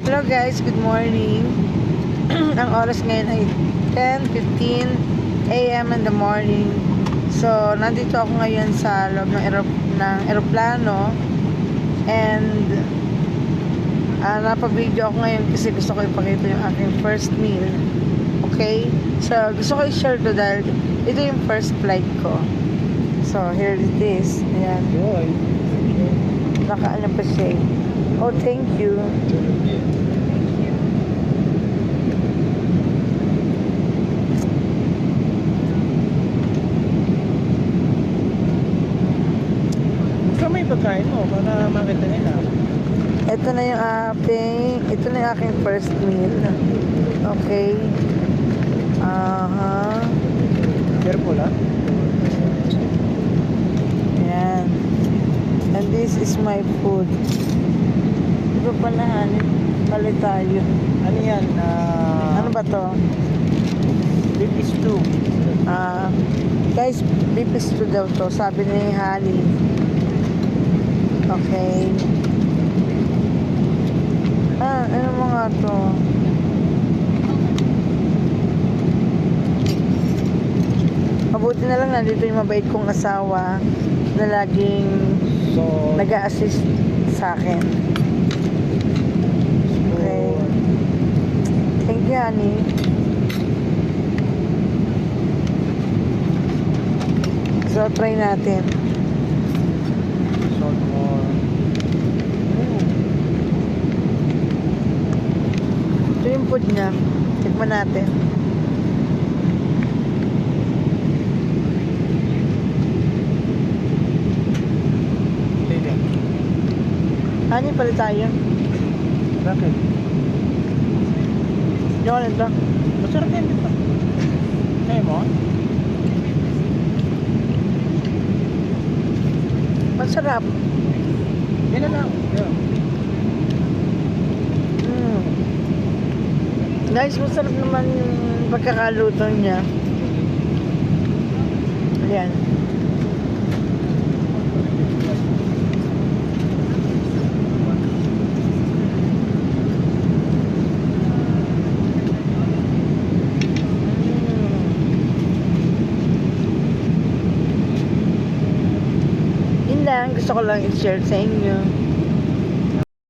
Hello guys, good morning. Ang oras ngayon ay 10:15 AM in the morning. So, nandito ako ngayon sa loob ng eroplano and napabideo ako ngayon kasi gusto ko ipakita yung aking first meal. Okay? So, gusto ko i-share to dahil ito yung first flight ko. So, here it is. Ayan. Nakaano pa siya. Oh, thank you. Saan may pagkain mo para makita nila? Ito na yung aking first meal. Okay. Careful ha? Ayan. And this is my food. Ito pala, hanin. Palit tayo. Ano yan? Ano ba to? Beef stew. Guys, beef stew daw to. Sabi ni Hani. Okay. Ano mga to? Mabuti na lang nandito yung mabait kong asawa na laging So, nag-a-assist sa akin. Okay. Thank you, honey. So, try natin. salt more. Ito yung food niya. Tikman natin. Hindi. Honey, pala tayo. Bakit? Hindi ko nito. Masarap yan dito. Kaya mo? Masarap. Yan na lang. Yeah. Guys, masarap naman yung pagkakaluto niya. Ayan. Yun lang, gusto ko lang i-share sa inyo.